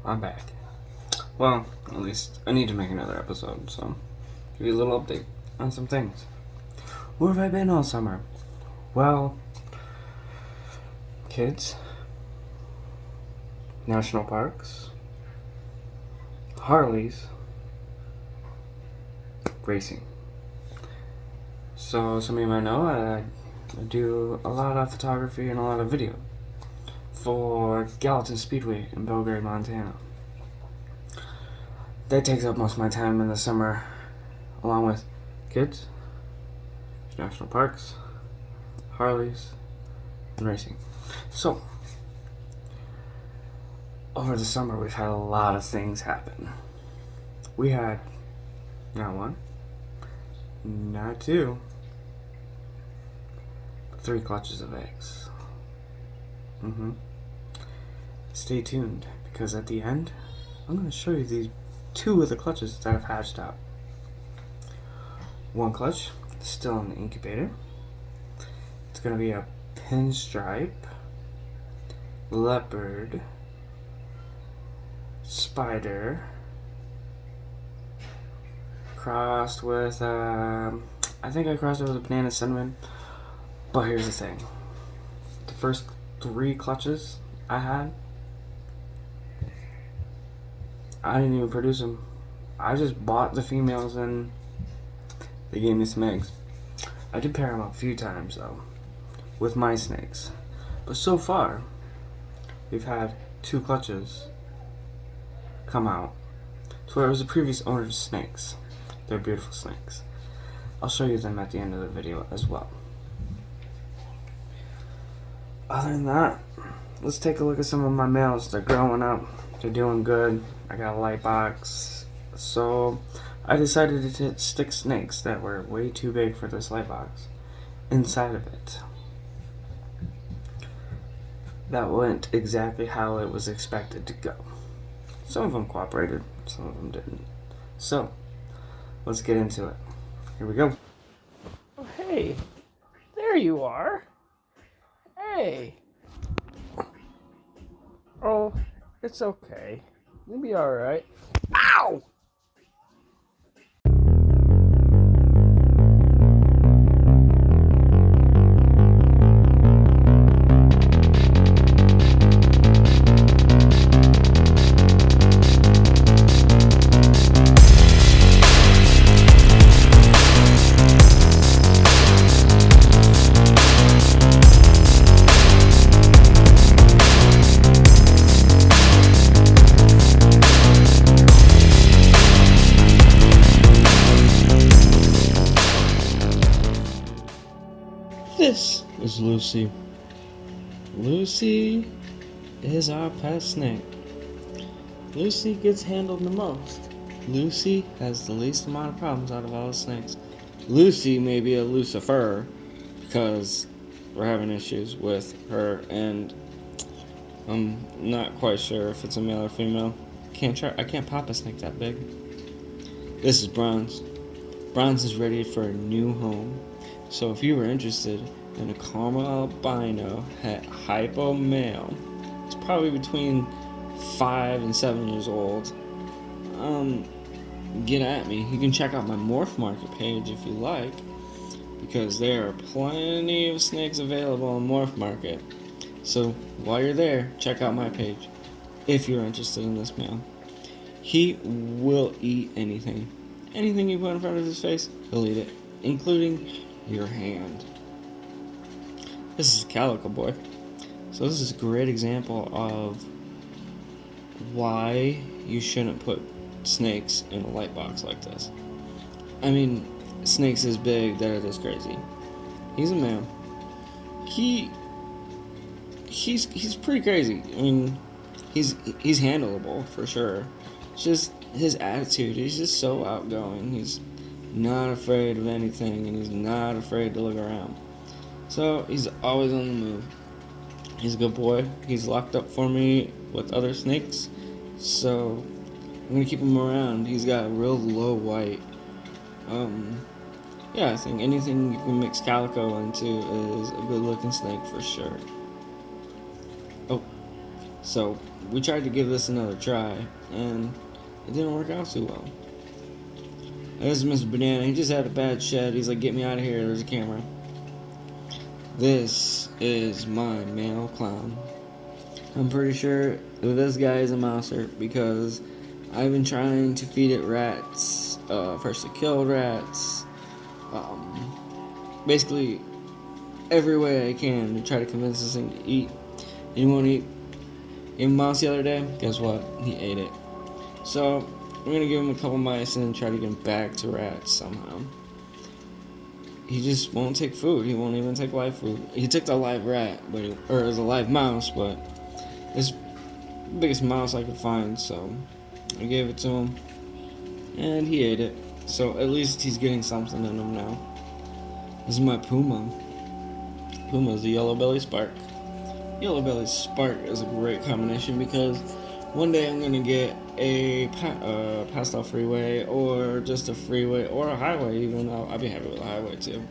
I'm back. Well, at least I need to make another episode, so give you a little update on some things. Where have I been all summer? Well, kids, national parks, Harleys, racing. So some of you might know I do a lot of photography and a lot of video for Gallatin Speedway in Belgrade, Montana. That takes up most of my time in the summer, along with kids, national parks, Harleys, and racing. So, over the summer, we've had a lot of things happen. We had not one, not two, but 3 clutches of eggs. Stay tuned, because at the end, I'm going to show you these 2 of the clutches that have hatched out. One clutch is still in the incubator. It's going to be a pinstripe, leopard, spider, crossed with, I think I crossed it with a banana cinnamon. But here's the thing. The first 3 clutches I had, I didn't even produce them. I just bought the females and they gave me some eggs. I did pair them up a few times though, with my snakes. But so far, we've had 2 clutches come out to where it was the previous owner's snakes. They're beautiful snakes. I'll show you them at the end of the video as well. Other than that, let's take a look at some of my males. They're growing up. They're doing good. I got a light box. So I decided to stick snakes that were way too big for this light box inside of it. That went exactly how it was expected to go. Some of them cooperated, some of them didn't. So, let's get into it. Here we go. Oh, hey, there you are. Hey. Oh, it's okay. You'll be alright. Ow! This is Lucy. Lucy is our pet snake. Lucy gets handled the most. Lucy has the least amount of problems out of all the snakes. Lucy may be a Lucifer because we're having issues with her, and I'm not quite sure if it's a male or female. I can't pop a snake that big. This is Bronze. Bronze is ready for a new home. So if you were interested in a caramel albino hypo male, it's probably between 5 and 7 years old, get at me. You can check out my Morph Market page if you like, because there are plenty of snakes available on Morph Market. So while you're there, check out my page if you're interested in this male. He will eat anything. Anything you put in front of his face, he'll eat it, including your hand. This is Calico Boy. So this is a great example of why you shouldn't put snakes in a light box like this. I mean, snakes this big that are this crazy. He's a male. He's pretty crazy. I mean, he's handleable for sure. It's just his attitude. He's just so outgoing. He's not afraid of anything, and he's not afraid to look around. So he's always on the move. He's a good boy. He's locked up for me with other snakes, so I'm gonna keep him around. He's got a real low white. Yeah, I think anything you can mix Calico into is a good looking snake for sure. Oh, So we tried to give this another try, and it didn't work out too well. This is Mr. Banana. He just had a bad shed. He's like, get me out of here. There's a camera. This is my male clown. I'm pretty sure this guy is a mouser because I've been trying to feed it rats, freshly killed rats, basically every way I can to try to convince this thing to eat. And he won't eat. Even mouse the other day, guess what? He ate it. So I'm gonna give him a couple mice and try to get him back to rats somehow. He just won't take food. He won't even take live food. He took the live rat, or it was a live mouse, but it's the biggest mouse I could find, so I gave it to him, and he ate it. So at least he's getting something in him now. This is my Puma. Puma is a yellow belly spark. Yellow belly spark is a great combination because one day I'm gonna get a pastel freeway, or just a freeway, or a highway. Even though I'd be happy with a highway too.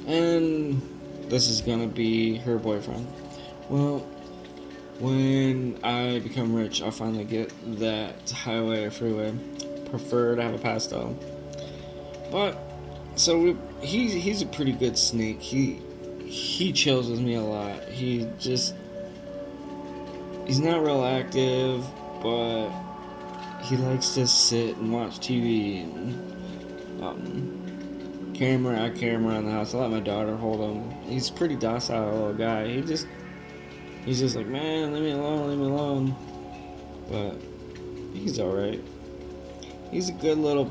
And this is gonna be her boyfriend. Well, when I become rich, I'll finally get that highway or freeway. Prefer to have a pastel. But so he's a pretty good snake. He chills with me a lot. He's not real active, but he likes to sit and watch TV and carry him around the house. I let my daughter hold him. He's a pretty docile little guy. He's just like, man, leave me alone. But he's alright. He's a good little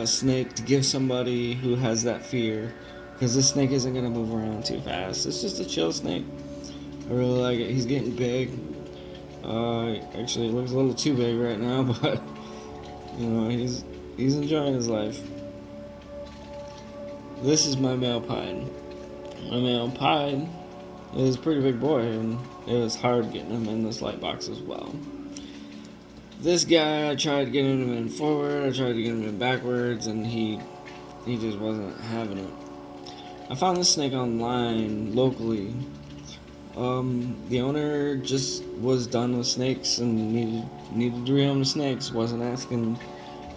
snake to give somebody who has that fear, because this snake isn't gonna move around too fast. It's just a chill snake. I really like it. He's getting big. Actually, it looks a little too big right now, but you know, he's enjoying his life. This is my male pine. My male pine is a pretty big boy, and it was hard getting him in this light box as well. This guy, I tried getting him in forward, I tried to get him in backwards, and he just wasn't having it. I found this snake online locally. The owner just was done with snakes and needed to rehome the snakes. Wasn't asking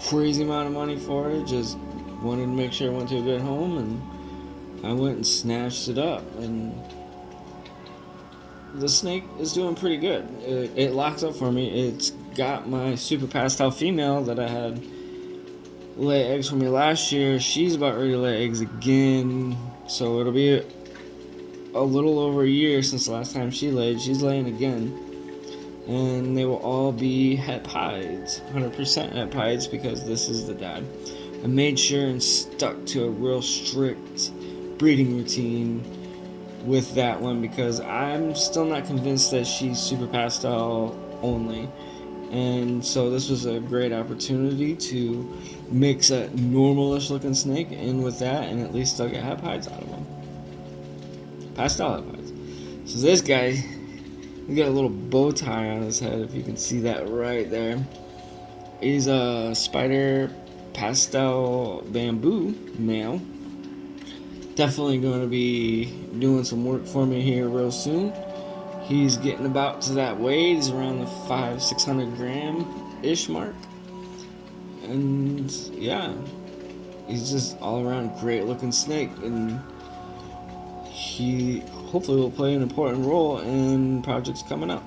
crazy amount of money for it. Just wanted to make sure it went to a good home, and I went and snatched it up. And the snake is doing pretty good. It locks up for me. It's got my super pastel female that I had lay eggs for me last year. She's about ready to lay eggs again. So it'll be a little over a year since the last time she laid. She's laying again, and they will all be het pieds, 100% het pieds, because this is the dad. I made sure and stuck to a real strict breeding routine with that one because I'm still not convinced that she's super pastel only, and so this was a great opportunity to mix a normalish looking snake in with that, and at least still get het pieds out of him. Pastel het pieds. So this guy, he got a little bow tie on his head, if you can see that right there. He's a spider pastel bamboo male. Definitely going to be doing some work for me here real soon. He's getting about to that weight. He's around the 500-600 gram ish mark, and yeah, he's just all around great looking snake, and he hopefully will play an important role in projects coming up.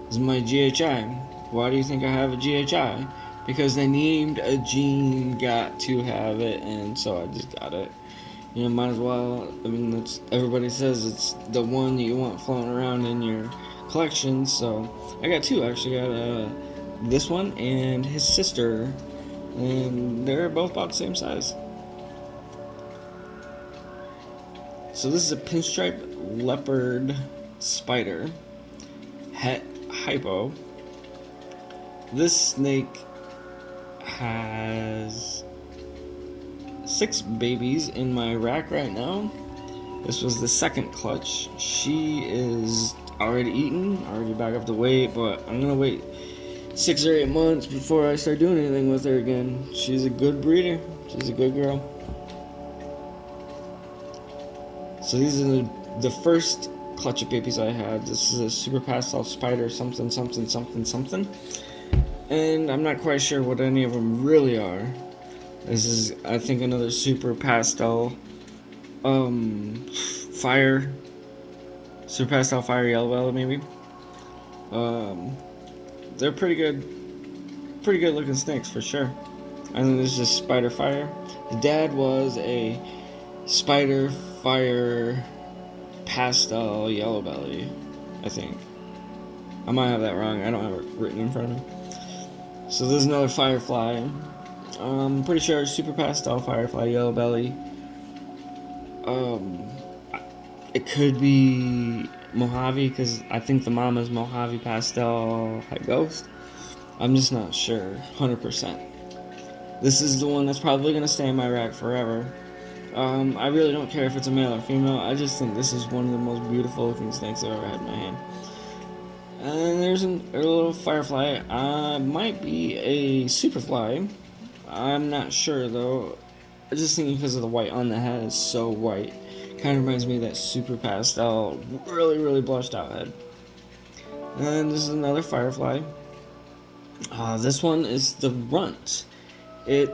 This is my GHI. Why do you think I have a GHI? Because they named a gene, got to have it, and so I just got it. You know, might as well. I mean, that's, everybody says it's the one that you want floating around in your collection, so I got two actually. I got this one and his sister, and they're both about the same size. So this is a pinstripe leopard spider, het hypo. This snake has 6 babies in my rack right now. This was the second clutch. She is already eaten, already back up to weight, but I'm gonna wait 6 or 8 months before I start doing anything with her again. She's a good breeder. She's a good girl. So these are the first clutch of babies I had. This is a super pastel spider something something something something, and I'm not quite sure what any of them really are. This is, I think, another super pastel fire, super pastel fire yellow belly maybe. They're pretty good looking snakes for sure. And then there's just spider fire. The dad was a spider fire pastel yellow belly, I think. I might have that wrong. I don't have it written in front of me. So there's another firefly. I'm pretty sure super pastel firefly yellow belly. It could be Mojave, because I think the mom is Mojave pastel white ghost. I'm just not sure 100%. This is the one that's probably going to stay in my rack forever. I really don't care if it's a male or female. I just think this is one of the most beautiful looking snakes I've ever had in my hand. And there's a little firefly. Might be a superfly. I'm not sure though. I just think because of the white on the head is so white. Kind of reminds me of that super pastel, really blushed out head. And this is another firefly. This one is the runt. It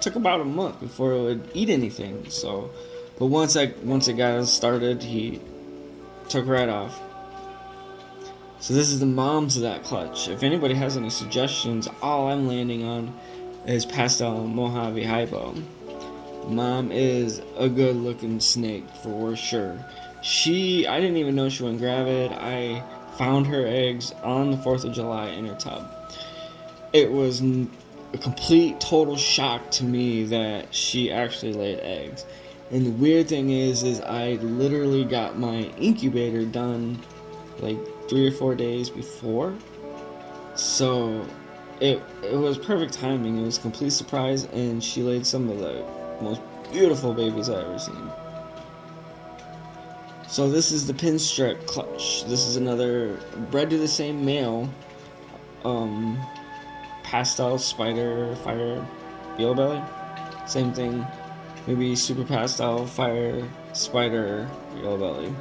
took about a month before it would eat anything. So, but once it got started, he took right off. So this is the mom to that clutch. If anybody has any suggestions, all I'm landing on is pastel Mojave hypo. Mom is a good looking snake for sure. I didn't even know she went gravid. I found her eggs on the 4th of July in her tub. It was a complete total shock to me that she actually laid eggs. And the weird thing is I literally got my incubator done like 3 or 4 days before. So it was perfect timing. It was a complete surprise, and she laid some of the most beautiful babies I've ever seen. So this is the pinstripe clutch. This is another bred to the same male. Pastel spider fire yellow belly. Same thing. Maybe super pastel fire spider yellow belly.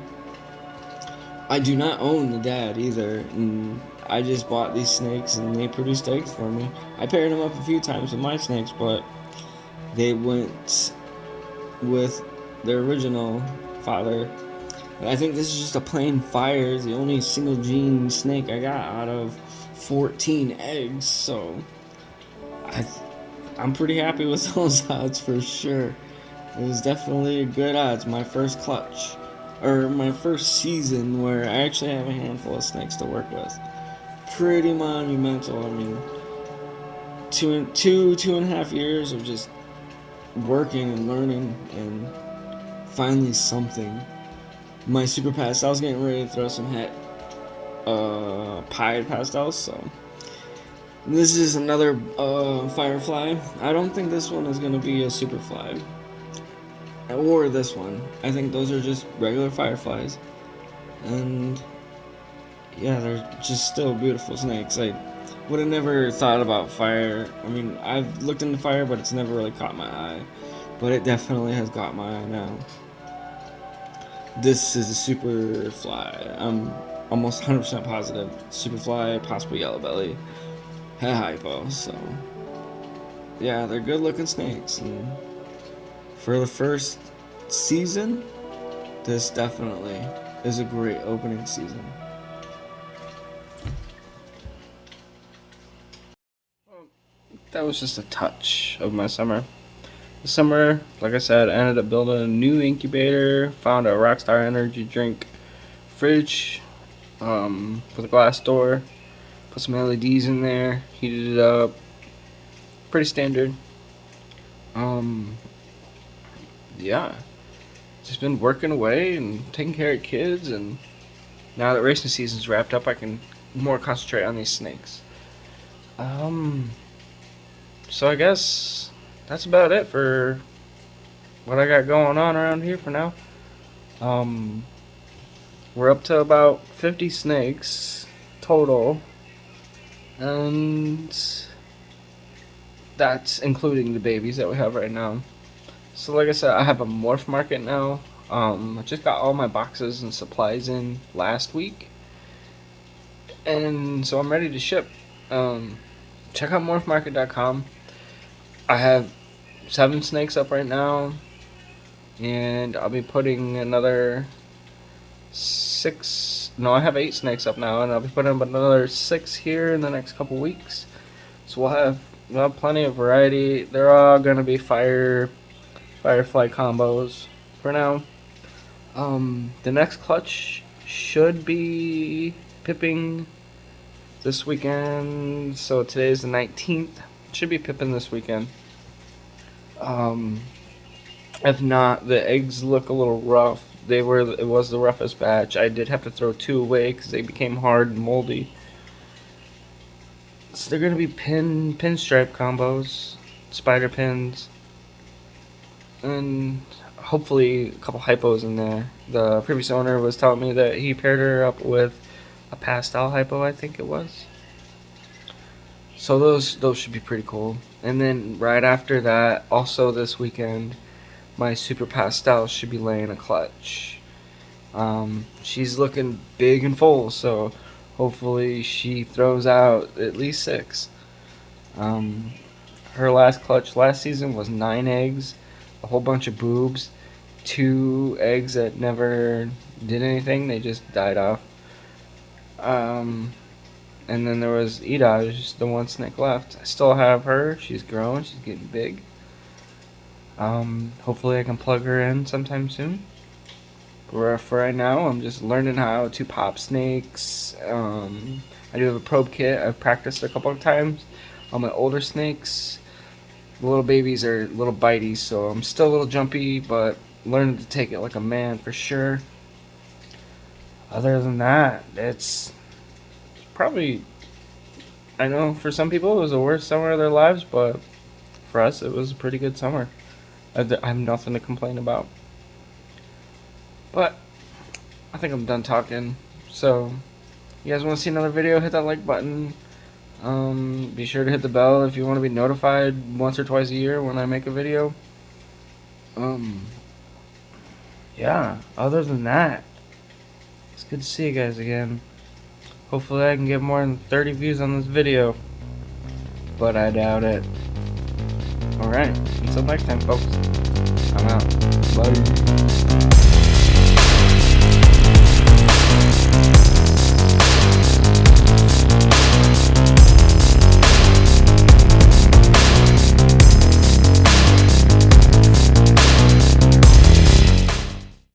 I do not own the dad either, and I just bought these snakes and they produced eggs for me. I paired them up a few times with my snakes, but they went with their original father. And I think this is just a plain fire, the only single gene snake I got out of 14 eggs, so I'm pretty happy with those odds for sure. It was definitely good odds. My first clutch, or my first season where I actually have a handful of snakes to work with. Pretty monumental. I mean, two and a half years of just working and learning, and finally something. My super pastel, I was getting ready to throw some pied pastels, so this is another firefly. I don't think this one is going to be a superfly, or this one. I think those are just regular fireflies, and yeah, they're just still beautiful snakes. I would have never thought about fire. I mean, I've looked into fire, but it's never really caught my eye, but it definitely has got my eye now. This is a superfly. I'm almost 100% positive. Superfly, possible yellow belly, head hypo. So yeah, they're good looking snakes, and for the first season, this definitely is a great opening season. That was just a touch of my summer. The summer, like I said, I ended up building a new incubator, found a Rockstar energy drink fridge with a glass door, put some LEDs in there, heated it up, pretty standard. Yeah, just been working away and taking care of kids, and now that racing season's wrapped up, I can more concentrate on these snakes. So I guess that's about it for what I got going on around here for now. We're up to about 50 snakes total, and that's including the babies that we have right now. So like I said, I have a morph market now. I just got all my boxes and supplies in last week, and so I'm ready to ship. Check out morphmarket.com. I have 7 snakes up right now, and I'll be putting another 6. No, I have 8 snakes up now, and I'll be putting up another 6 here in the next couple weeks. So we'll have plenty of variety. They're all gonna be firefly combos for now. The next clutch should be pipping this weekend. So today's the 19th. Should be pipping this weekend. If not, the eggs look a little rough. It was the roughest batch. I did have to throw 2 away because they became hard and moldy. So they're gonna be pinstripe combos, spider pins, and hopefully a couple hypos in there. The previous owner was telling me that he paired her up with a pastel hypo, I think it was. So those should be pretty cool. And then right after that, also this weekend, my super pastel should be laying a clutch. She's looking big and full, so hopefully she throws out at least 6. Her last clutch last season was 9 eggs, a whole bunch of boobs, 2 eggs that never did anything, they just died off. And then there was Edaj, the one snake left. I still have her, she's growing, she's getting big. Hopefully I can plug her in sometime soon. For right now, I'm just learning how to pop snakes. I do have a probe kit. I've practiced a couple of times on my older snakes. The little babies are a little bitey, so I'm still a little jumpy, but learning to take it like a man for sure. Other than that, it's probably, I know for some people it was the worst summer of their lives, but for us it was a pretty good summer. I have nothing to complain about. But I think I'm done talking. So you guys want to see another video, hit that like button. Be sure to hit the bell if you want to be notified once or twice a year when I make a video. Yeah, other than that, it's good to see you guys again. Hopefully I can get more than 30 views on this video, but I doubt it. Alright, until next time folks, I'm out. Bye.